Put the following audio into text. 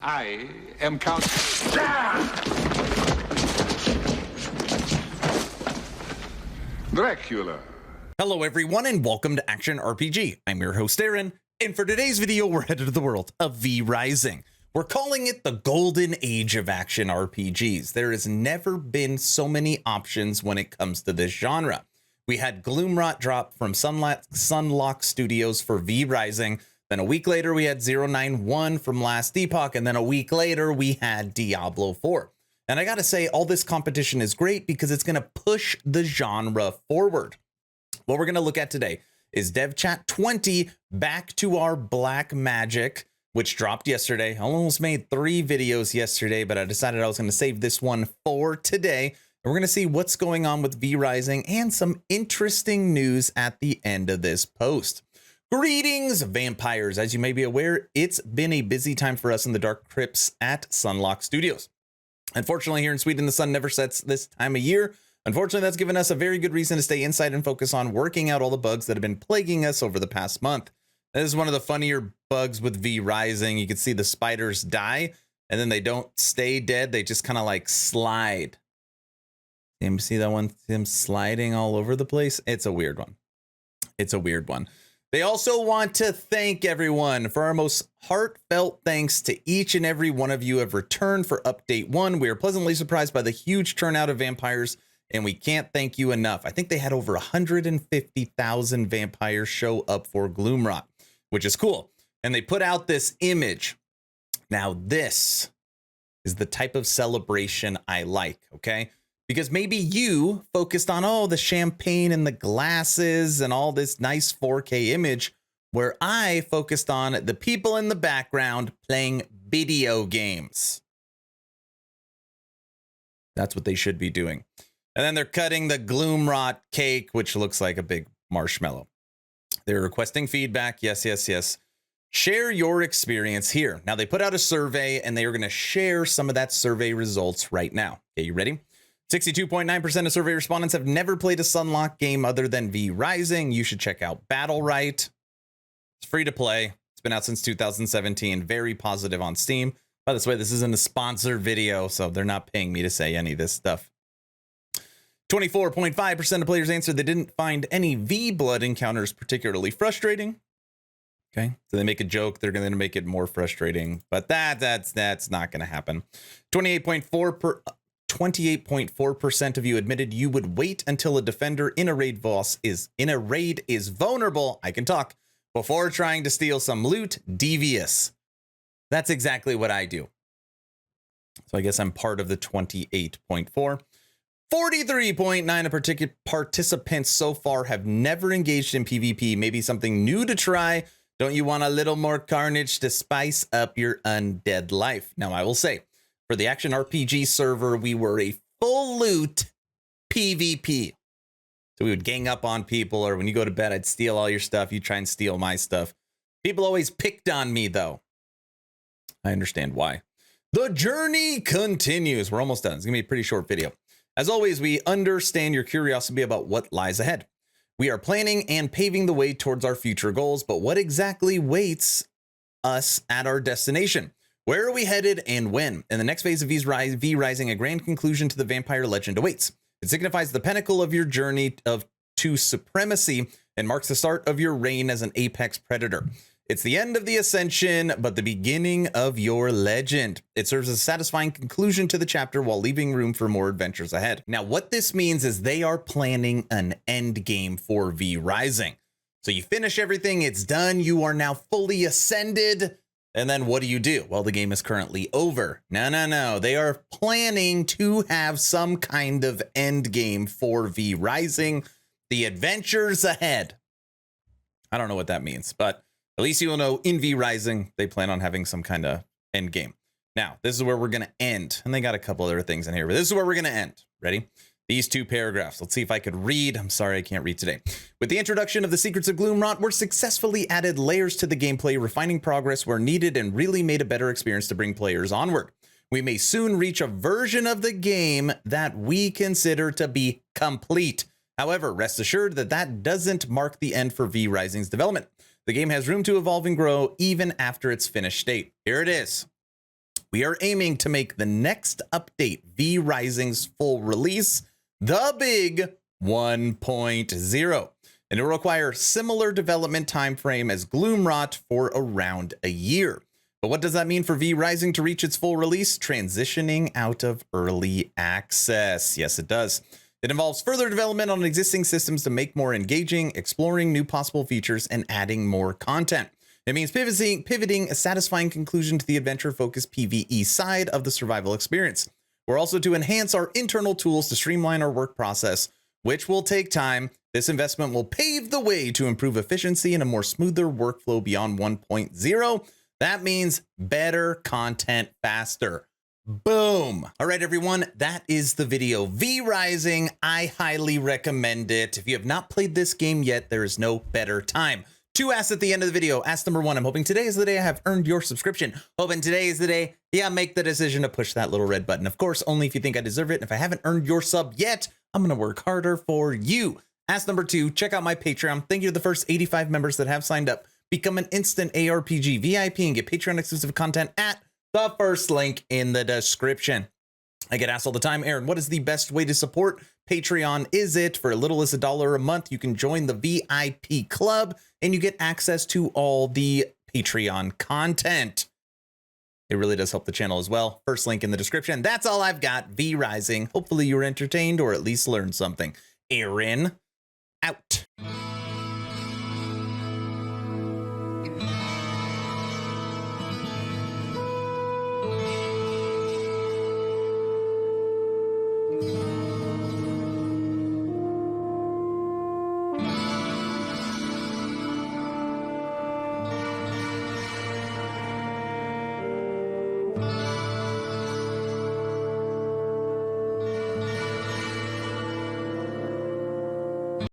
I am Count Dracula. Hello everyone and welcome to Action RPG. I'm your host Aaron, and for today's video we're headed to the world of V Rising. We're calling it the golden age of action RPGs. There has never been so many options when it comes to this genre. We had Gloomrot drop from Sunlock Studios for V Rising. Then a week later, we had 091 from Last Epoch. And then a week later, we had Diablo 4. And I got to say, all this competition is great because it's going to push the genre forward. What we're going to look at today is Dev Chat 20 back to our Black Magic, which dropped yesterday. I almost made 3 videos yesterday, but I decided I was going to save this one for today. And we're going to see what's going on with V Rising and some interesting news at the end of this post. Greetings, vampires. As you may be aware, it's been a busy time for us in the Dark Crypts at Sunlock Studios. Unfortunately, here in Sweden, the sun never sets this time of year. Unfortunately, that's given us a very good reason to stay inside and focus on working out all the bugs that have been plaguing us over the past month. This is one of the funnier bugs with V Rising. You can see the spiders die, and then they don't stay dead. They just kind of like slide. See that one? Them sliding all over the place. It's a weird one. It's a weird one. They also want to thank everyone for our most heartfelt thanks to each and every one of you who have returned for Update 1. We are pleasantly surprised by the huge turnout of vampires, and we can't thank you enough. I think they had over 150,000 vampires show up for Gloomrot, which is cool. And they put out this image. Now, this is the type of celebration I like, okay? Because maybe you focused on, oh, the champagne and the glasses and all this nice 4K image, where I focused on the people in the background playing video games. That's what they should be doing. And then they're cutting the Gloomrot cake, which looks like a big marshmallow. They're requesting feedback. Yes, yes, yes. Share your experience here. Now, they put out a survey, and they are going to share some of that survey results right now. Okay, you ready? 62.9% of survey respondents have never played a Sunlock game other than V Rising. You should check out Battle-Right. It's free to play. It's been out since 2017. Very positive on Steam. By the way, this isn't a sponsored video, so they're not paying me to say any of this stuff. 24.5% of players answered they didn't find any V-Blood encounters particularly frustrating. Okay, so they make a joke. They're going to make it more frustrating, but that's not going to happen. 28.4% of you admitted you would wait until a defender in a raid is vulnerable. I can talk before trying to steal some loot. Devious. That's exactly what I do. So I guess I'm part of the 28.4. 43.9 of participants so far have never engaged in PvP. Maybe something new to try. Don't you want a little more carnage to spice up your undead life? Now, I will say, for the Action RPG server, we were a full loot PvP. So we would gang up on people, or when you go to bed, I'd steal all your stuff. You try and steal my stuff. People always picked on me, though. I understand why. The journey continues. We're almost done. It's going to be a pretty short video. As always, we understand your curiosity about what lies ahead. We are planning and paving the way towards our future goals, but what exactly waits us at our destination? Where are we headed and when? In the next phase of V Rising, a grand conclusion to the vampire legend awaits. It signifies the pinnacle of your journey to supremacy and marks the start of your reign as an apex predator. It's the end of the ascension, but the beginning of your legend. It serves as a satisfying conclusion to the chapter while leaving room for more adventures ahead. Now, what this means is they are planning an end game for V Rising. So you finish everything, it's done, you are now fully ascended. And then what do? Well, the game is currently over. No. They are planning to have some kind of end game for V Rising. The adventures ahead. I don't know what that means, but at least you will know in V Rising, they plan on having some kind of end game. Now, this is where we're going to end. And they got a couple other things in here, but this is where we're going to end. Ready? These 2 paragraphs. Let's see if I could read. I'm sorry, I can't read today. With the introduction of the Secrets of Gloomrot, we're successfully added layers to the gameplay, refining progress where needed, and really made a better experience to bring players onward. We may soon reach a version of the game that we consider to be complete. However, rest assured that that doesn't mark the end for V Rising's development. The game has room to evolve and grow even after its finished state. Here it is. We are aiming to make the next update, V Rising's full release, the big 1.0. And it will require similar development time frame as Gloomrot for around a year. But what does that mean for V Rising to reach its full release? Transitioning out of early access. Yes, it does. It involves further development on existing systems to make more engaging, exploring new possible features, and adding more content. It means pivoting a satisfying conclusion to the adventure-focused PvE side of the survival experience. We're also to enhance our internal tools to streamline our work process, which will take time. This investment will pave the way to improve efficiency and a more smoother workflow beyond 1.0. That means better content faster. Boom. All right, everyone, that is the video. V Rising, I highly recommend it. If you have not played this game yet, there is no better time. 2 asks at the end of the video. Ask number 1, I'm hoping today is the day I have earned your subscription. Hoping today is the day, make the decision to push that little red button. Of course, only if you think I deserve it. And if I haven't earned your sub yet, I'm going to work harder for you. Ask number 2, check out my Patreon. Thank you to the first 85 members that have signed up. Become an instant ARPG VIP and get Patreon exclusive content at the first link in the description. I get asked all the time, Aaron, what is the best way to support Patreon? Is it for as little as $1 a month? You can join the VIP club and you get access to all the Patreon content. It really does help the channel as well. First link in the description. That's all I've got. V Rising. Hopefully you were entertained or at least learned something. Aaron, out.